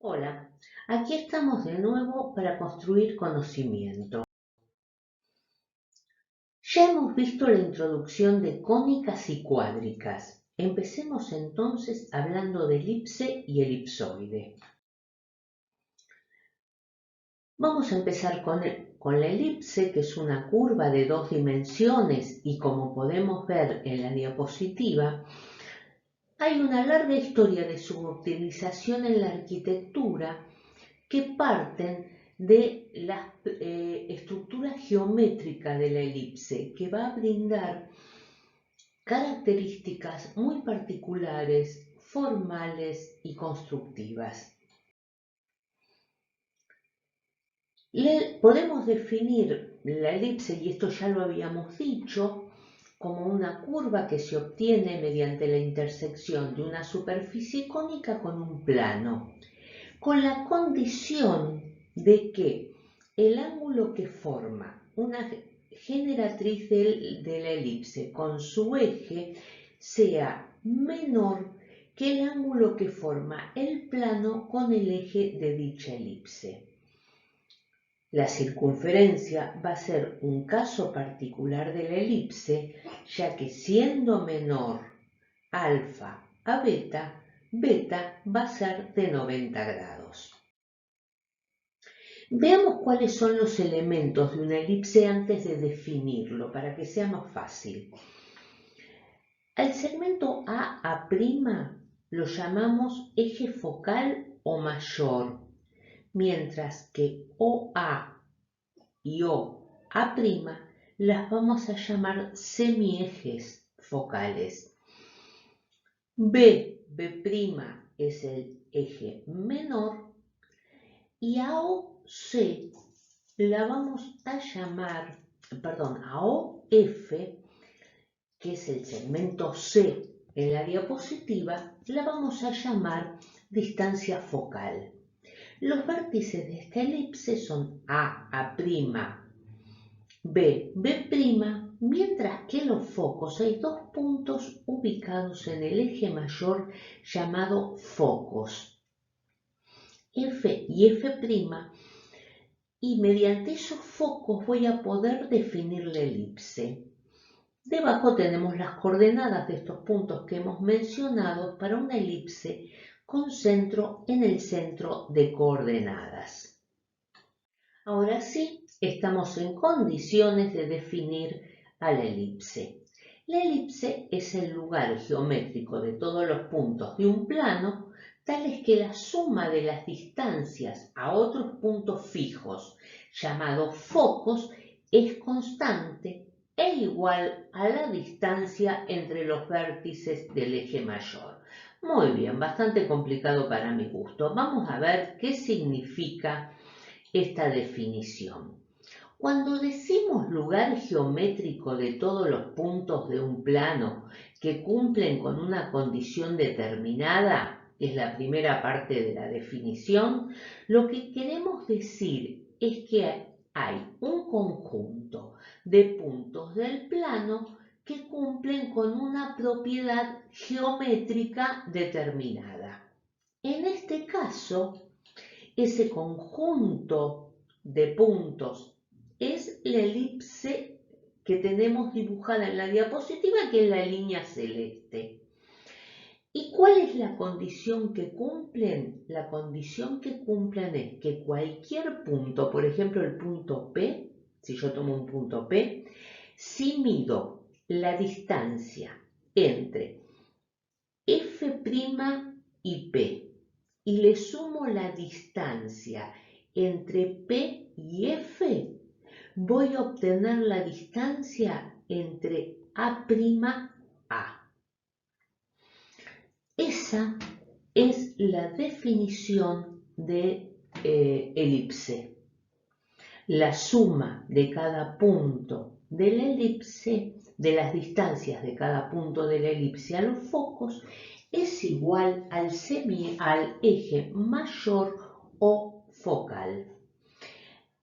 Hola, aquí estamos de nuevo para construir conocimiento. Ya hemos visto la introducción de cónicas y cuádricas. Empecemos entonces hablando de elipse y elipsoide. Vamos a empezar con la elipse, que es una curva de 2 dimensiones y como podemos ver en la diapositiva, hay una larga historia de su utilización en la arquitectura que parten de la estructura geométrica de la elipse, que va a brindar características muy particulares, formales y constructivas. Podemos definir la elipse, y esto ya lo habíamos dicho, como una curva que se obtiene mediante la intersección de una superficie cónica con un plano, con la condición de que el ángulo que forma una generatriz de la elipse con su eje sea menor que el ángulo que forma el plano con el eje de dicha elipse. La circunferencia va a ser un caso particular de la elipse, ya que siendo menor alfa a beta, beta va a ser de 90 grados. Veamos cuáles son los elementos de una elipse antes de definirlo, para que sea más fácil. Al segmento A' lo llamamos eje focal o mayor, mientras que OA y OA' las vamos a llamar semiejes focales. B' es el eje menor y a OC la vamos a llamar, a OF, que es el segmento C en la diapositiva, la vamos a llamar distancia focal. Los vértices de esta elipse son A', B', mientras que en los focos hay dos puntos ubicados en el eje mayor llamado focos, F y F', y mediante esos focos voy a poder definir la elipse. Debajo tenemos las coordenadas de estos puntos que hemos mencionado para una elipse con centro en el centro de coordenadas. Ahora sí, estamos en condiciones de definir a la elipse. La elipse es el lugar geométrico de todos los puntos de un plano, tales que la suma de las distancias a otros puntos fijos, llamados focos, es constante e igual a la distancia entre los vértices del eje mayor. Muy bien, bastante complicado para mi gusto. Vamos a ver qué significa esta definición. Cuando decimos lugar geométrico de todos los puntos de un plano que cumplen con una condición determinada, que es la primera parte de la definición, lo que queremos decir es que hay un conjunto de puntos del plano que cumplen con una propiedad geométrica determinada. En este caso, ese conjunto de puntos es la elipse que tenemos dibujada en la diapositiva, que es la línea celeste. ¿Y cuál es la condición que cumplen? La condición que cumplen es que cualquier punto, por ejemplo el punto P, si yo tomo un punto P, si mido la distancia entre F' y P y le sumo la distancia entre P y F, voy a obtener la distancia entre A', A. Esa es la definición de elipse. La suma de cada punto de la elipse, de las distancias de cada punto de la elipse a los focos, es igual al eje mayor o focal.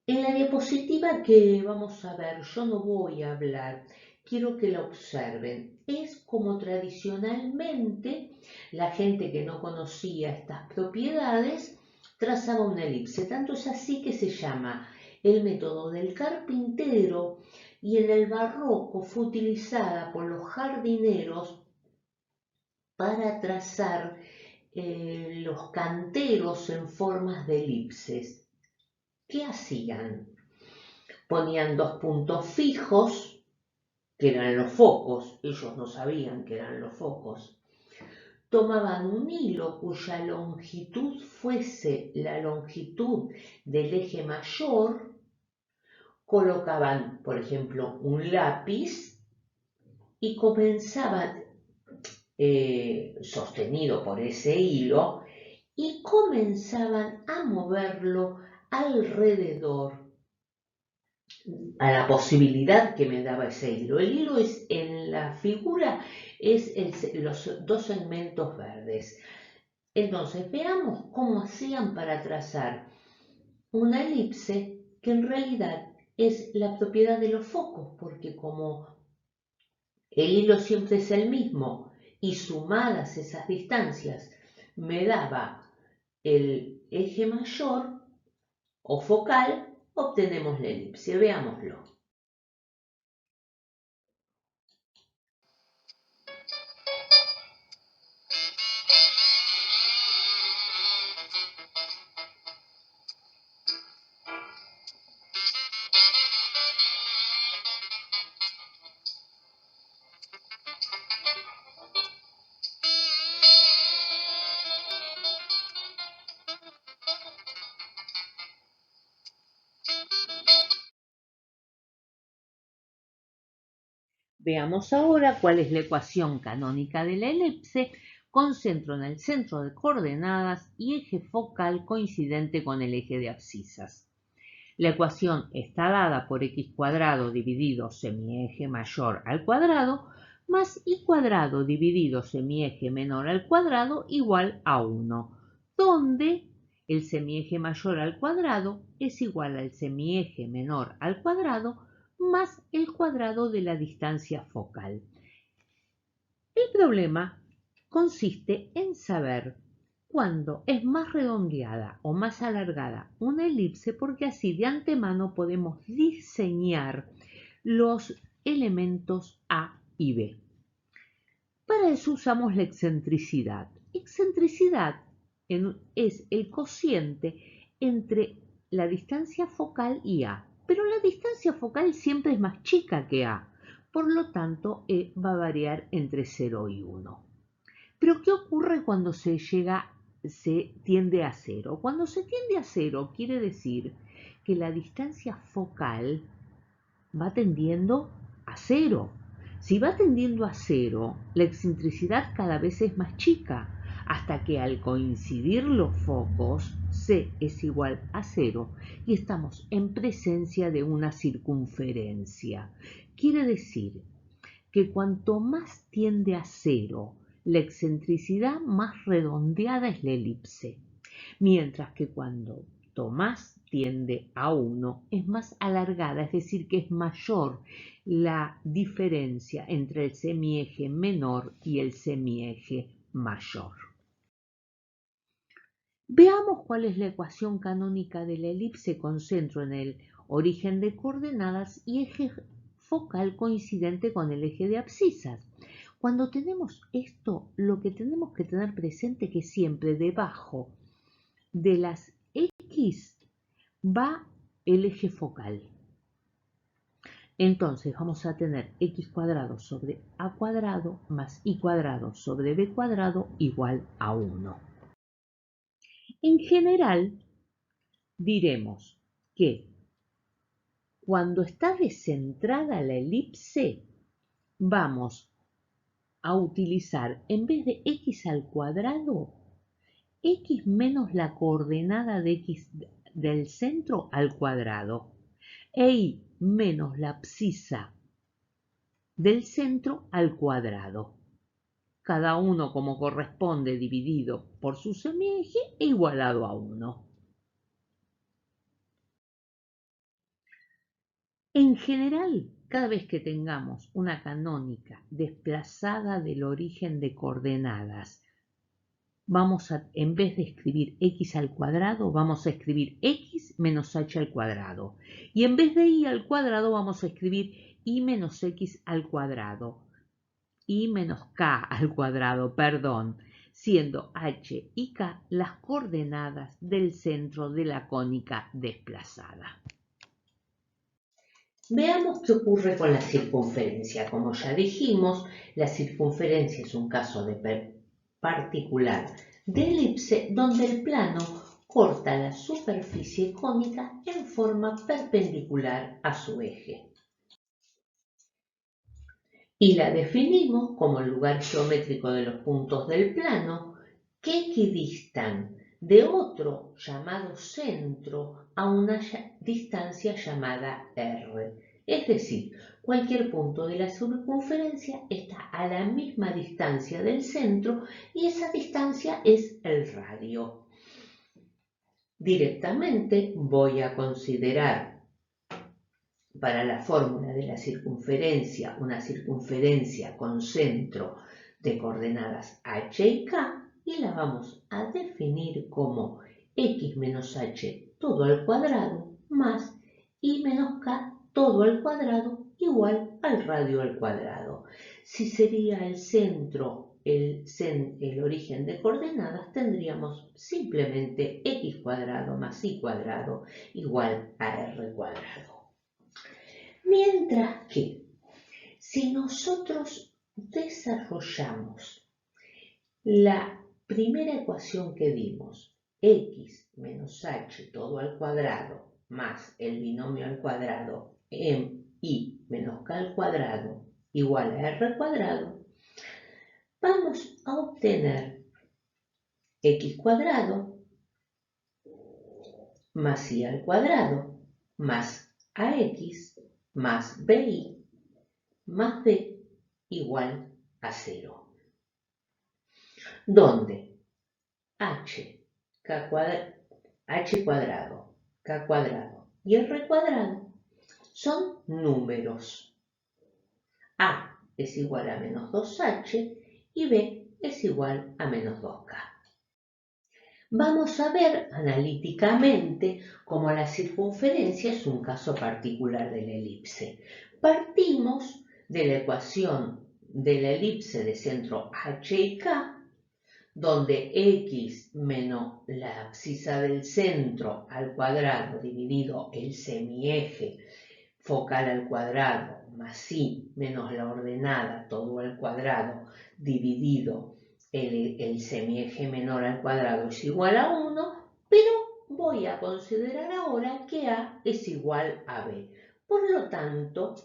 En la diapositiva que vamos a ver, yo no voy a hablar, quiero que la observen. Es como tradicionalmente la gente que no conocía estas propiedades trazaba una elipse. Tanto es así que se llama el método del carpintero y en el barroco fue utilizada por los jardineros para trazar los canteros en formas de elipses. ¿Qué hacían? Ponían dos puntos fijos, que eran los focos, ellos no sabían que eran los focos. Tomaban un hilo cuya longitud fuese la longitud del eje mayor, colocaban, por ejemplo, un lápiz y comenzaban, sostenido por ese hilo, y comenzaban a moverlo alrededor a la posibilidad que me daba ese hilo. El hilo es en la figura, es los dos segmentos verdes. Entonces veamos cómo hacían para trazar una elipse que en realidad es la propiedad de los focos, porque como el hilo siempre es el mismo y sumadas esas distancias me daba el eje mayor o focal, obtenemos la elipse. Veámoslo. Veamos ahora cuál es la ecuación canónica de la elipse con centro en el centro de coordenadas y eje focal coincidente con el eje de abscisas. La ecuación está dada por x cuadrado dividido semieje mayor al cuadrado más y cuadrado dividido semieje menor al cuadrado igual a 1, donde el semieje mayor al cuadrado es igual al semieje menor al cuadrado más el cuadrado de la distancia focal. El problema consiste en saber cuándo es más redondeada o más alargada una elipse, porque así de antemano podemos diseñar los elementos A y B. Para eso usamos la excentricidad. Excentricidad es el cociente entre la distancia focal y A, pero la distancia focal siempre es más chica que A, por lo tanto E va a variar entre 0 y 1. Pero ¿qué ocurre cuando se tiende a 0? Cuando se tiende a 0 quiere decir que la distancia focal va tendiendo a 0. Si va tendiendo a 0, la excentricidad cada vez es más chica, hasta que al coincidir los focos, C es igual a 0 y estamos en presencia de una circunferencia. Quiere decir que cuanto más tiende a 0, la excentricidad más redondeada es la elipse, mientras que cuando más tiende a 1 es más alargada, es decir, que es mayor la diferencia entre el semieje menor y el semieje mayor. Veamos cuál es la ecuación canónica de la elipse con centro en el origen de coordenadas y eje focal coincidente con el eje de abscisas. Cuando tenemos esto, lo que tenemos que tener presente es que siempre debajo de las X va el eje focal. Entonces vamos a tener x cuadrado sobre a cuadrado más y cuadrado sobre b cuadrado igual a 1. En general, diremos que cuando está descentrada la elipse, vamos a utilizar, en vez de x al cuadrado, x menos la coordenada de x del centro al cuadrado e y menos la abscisa del centro al cuadrado, cada uno como corresponde dividido por su semieje e igualado a 1. En general, cada vez que tengamos una canónica desplazada del origen de coordenadas en vez de escribir x al cuadrado, vamos a escribir x menos h al cuadrado. Y en vez de y al cuadrado, vamos a escribir y menos x al cuadrado. Y menos k al cuadrado, perdón, siendo h y k las coordenadas del centro de la cónica desplazada. Veamos qué ocurre con la circunferencia. Como ya dijimos, la circunferencia es un caso particular de elipse donde el plano corta la superficie cónica en forma perpendicular a su eje. Y la definimos como el lugar geométrico de los puntos del plano que equidistan de otro llamado centro a una distancia llamada R. Es decir, cualquier punto de la circunferencia está a la misma distancia del centro y esa distancia es el radio. Directamente voy a considerar para la fórmula de la circunferencia una circunferencia con centro de coordenadas h y k y la vamos a definir como x menos h todo al cuadrado más y menos k todo al cuadrado igual al radio al cuadrado. Si sería el centro el origen de coordenadas, tendríamos simplemente x cuadrado más y cuadrado igual a r cuadrado. Mientras que si nosotros desarrollamos la primera ecuación que vimos, x menos h todo al cuadrado más el binomio al cuadrado y menos k al cuadrado igual a r cuadrado, vamos a obtener x cuadrado más y al cuadrado más ax más bi más b igual a 0. Donde h cuadrado, k cuadrado y r cuadrado son números. A es igual a menos 2h y b es igual a menos 2k. Vamos a ver analíticamente cómo la circunferencia es un caso particular de la elipse. Partimos de la ecuación de la elipse de centro h y k, donde x menos la abscisa del centro al cuadrado dividido el semieje focal al cuadrado más y menos la ordenada todo al cuadrado dividido el semieje menor al cuadrado es igual a 1, pero voy a considerar ahora que a es igual a b. Por lo tanto,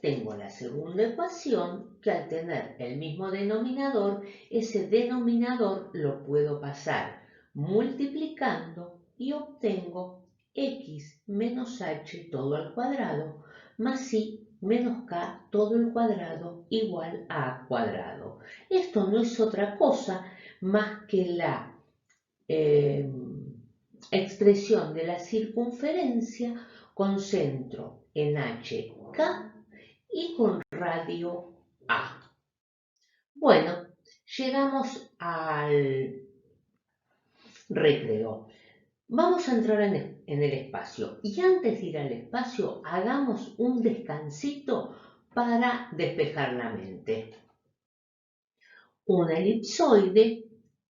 tengo la segunda ecuación que al tener el mismo denominador, ese denominador lo puedo pasar multiplicando y obtengo x menos h todo al cuadrado más y menos k todo el cuadrado igual a a cuadrado. Esto no es otra cosa más que la expresión de la circunferencia con centro en h, k y con radio a. Bueno, llegamos al recreo. Vamos a entrar en el espacio y antes de ir al espacio hagamos un descansito para despejar la mente. Una elipsoide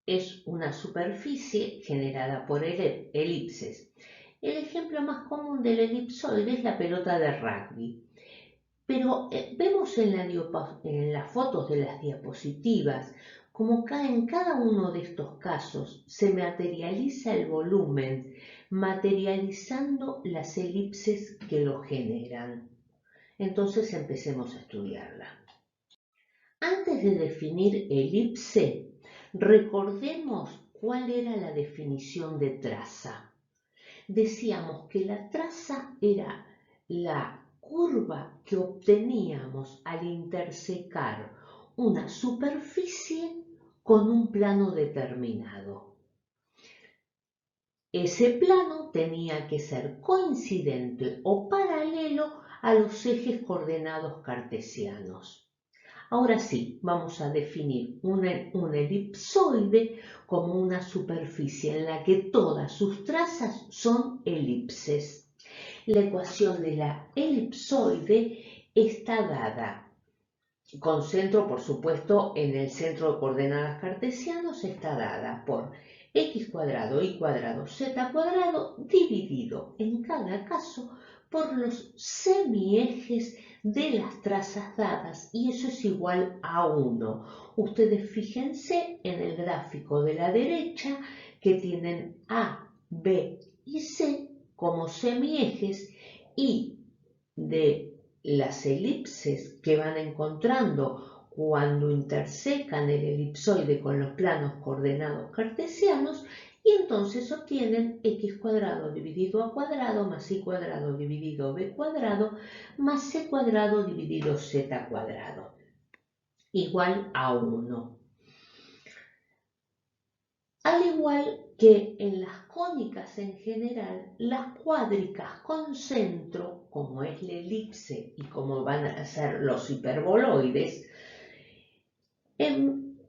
es una superficie generada por elipses. El ejemplo más común del elipsoide es la pelota de rugby. Pero vemos en las fotos de las diapositivas como en cada uno de estos casos se materializa el volumen, materializando las elipses que lo generan. Entonces empecemos a estudiarla. Antes de definir elipse, recordemos cuál era la definición de traza. Decíamos que la traza era la curva que obteníamos al intersecar una superficie con un plano determinado. Ese plano tenía que ser coincidente o paralelo a los ejes coordenados cartesianos. Ahora sí, vamos a definir un elipsoide como una superficie en la que todas sus trazas son elipses. La ecuación de la elipsoide está dada con centro, por supuesto, en el centro de coordenadas cartesianos, está dada por x cuadrado, y cuadrado, z cuadrado, dividido en cada caso por los semiejes de las trazas dadas, y eso es igual a 1. Ustedes fíjense en el gráfico de la derecha que tienen A, B y C como semiejes, y de las elipses que van encontrando cuando intersecan el elipsoide con los planos coordenados cartesianos, y entonces obtienen x cuadrado dividido a cuadrado más y cuadrado dividido b cuadrado más c cuadrado dividido z cuadrado igual a 1. Al igual que en las cónicas en general, las cuádricas con centro, como es la elipse y como van a ser los hiperboloides,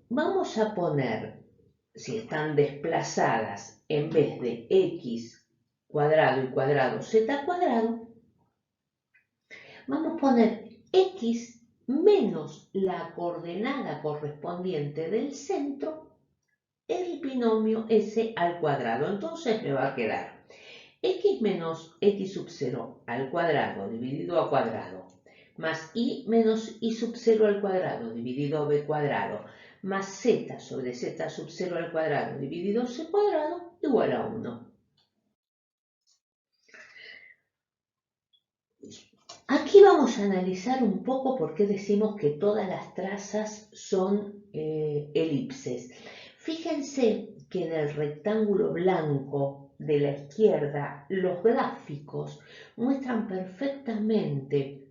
vamos a poner, si están desplazadas, en vez de x cuadrado y cuadrado z cuadrado, vamos a poner x menos la coordenada correspondiente del centro, el binomio s al cuadrado. Entonces me va a quedar x menos x sub 0 al cuadrado dividido a cuadrado más y menos y sub 0 al cuadrado dividido a b cuadrado más z sobre z sub 0 al cuadrado dividido a c cuadrado igual a 1. Aquí vamos a analizar un poco por qué decimos que todas las trazas son elipses. Fíjense que en el rectángulo blanco de la izquierda los gráficos muestran perfectamente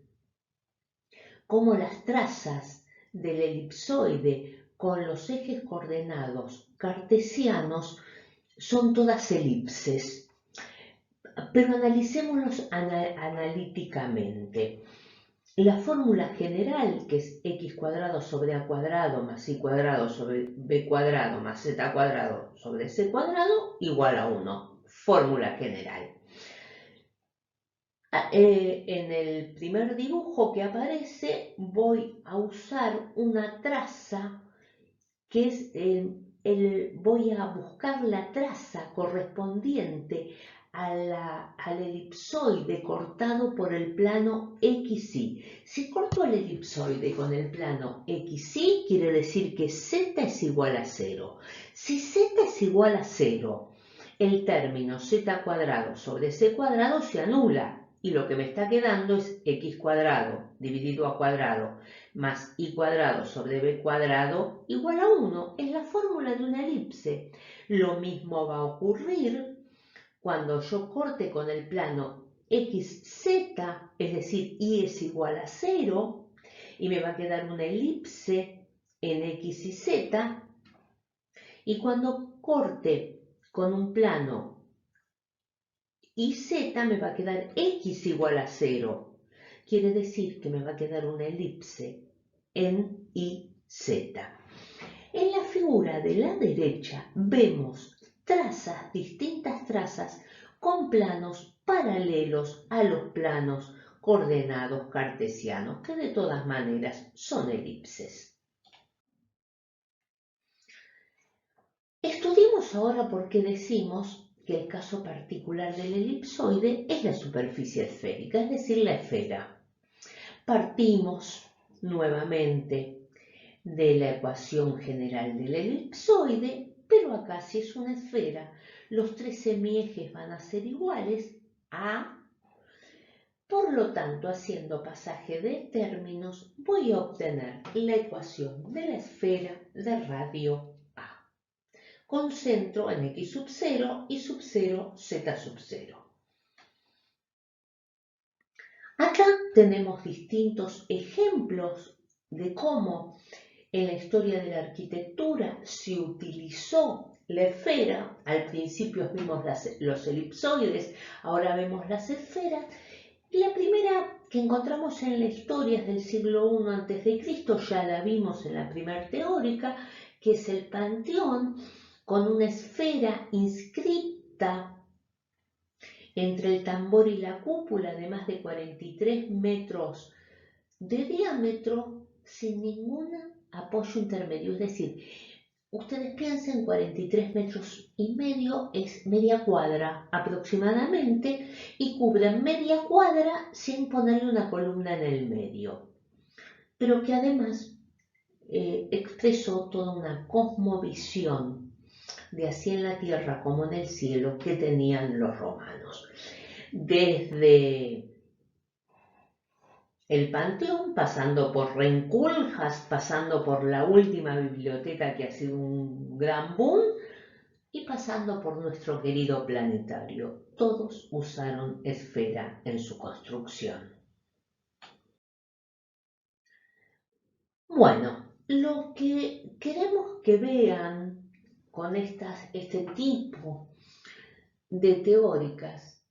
cómo las trazas del elipsoide con los ejes coordenados cartesianos son todas elipses. Pero analicémoslos analíticamente. La fórmula general, que es x cuadrado sobre a cuadrado más y cuadrado sobre b cuadrado más z cuadrado sobre c cuadrado igual a 1. Fórmula general. En el primer dibujo que aparece voy a usar una traza que es voy a buscar la traza correspondiente al elipsoide cortado por el plano XY. Si corto el elipsoide con el plano XY, quiere decir que Z es igual a 0. Si Z es igual a 0, el término Z cuadrado sobre C cuadrado se anula, y lo que me está quedando es x cuadrado dividido a cuadrado más y cuadrado sobre b cuadrado igual a 1. Es la fórmula de una elipse. Lo mismo va a ocurrir cuando yo corte con el plano xz, es decir, y es igual a 0, y me va a quedar una elipse en x y z, y cuando corte con un plano y z me va a quedar x igual a 0. Quiere decir que me va a quedar una elipse en y z. En la figura de la derecha vemos trazas, distintas trazas, con planos paralelos a los planos coordenados cartesianos, que de todas maneras son elipses. Estudiemos ahora por qué decimos que el caso particular del elipsoide es la superficie esférica, es decir, la esfera. Partimos nuevamente de la ecuación general del elipsoide, pero acá si es una esfera, los tres semiejes van a ser iguales a, por lo tanto, haciendo pasaje de términos, voy a obtener la ecuación de la esfera de radio con centro en x sub 0 y sub 0 z sub 0. Acá tenemos distintos ejemplos de cómo en la historia de la arquitectura se utilizó la esfera. Al principio vimos los elipsoides, ahora vemos las esferas, La primera que encontramos en la historia es del siglo I a.C., ya la vimos en la primera teórica, que es el Panteón, con una esfera inscripta entre el tambor y la cúpula de más de 43 metros de diámetro sin ningún apoyo intermedio. Es decir, ustedes piensen, 43 metros y medio es media cuadra aproximadamente y cubre media cuadra sin ponerle una columna en el medio, pero que además expresó toda una cosmovisión de así en la tierra como en el cielo que tenían los romanos. Desde el Panteón, pasando por Reinculjas, pasando por la última biblioteca que ha sido un gran boom y pasando por nuestro querido planetario. Todos usaron esfera en su construcción. Bueno, lo que queremos que vean con este tipo de teóricas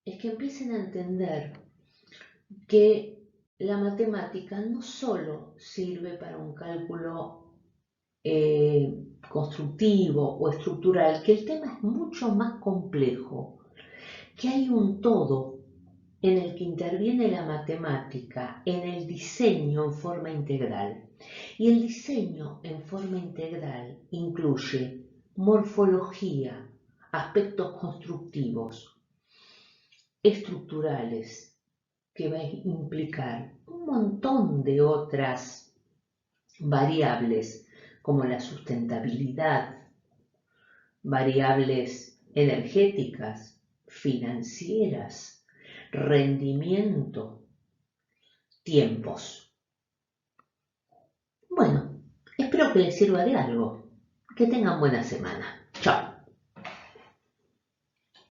es que empiecen a entender que la matemática no solo sirve para un cálculo constructivo o estructural, que el tema es mucho más complejo, que hay un todo en el que interviene la matemática en el diseño en forma integral. Y el diseño en forma integral incluye morfología, aspectos constructivos, estructurales, que va a implicar un montón de otras variables como la sustentabilidad, variables energéticas, financieras, rendimiento, tiempos. Bueno, espero que les sirva de algo. Que tengan buena semana.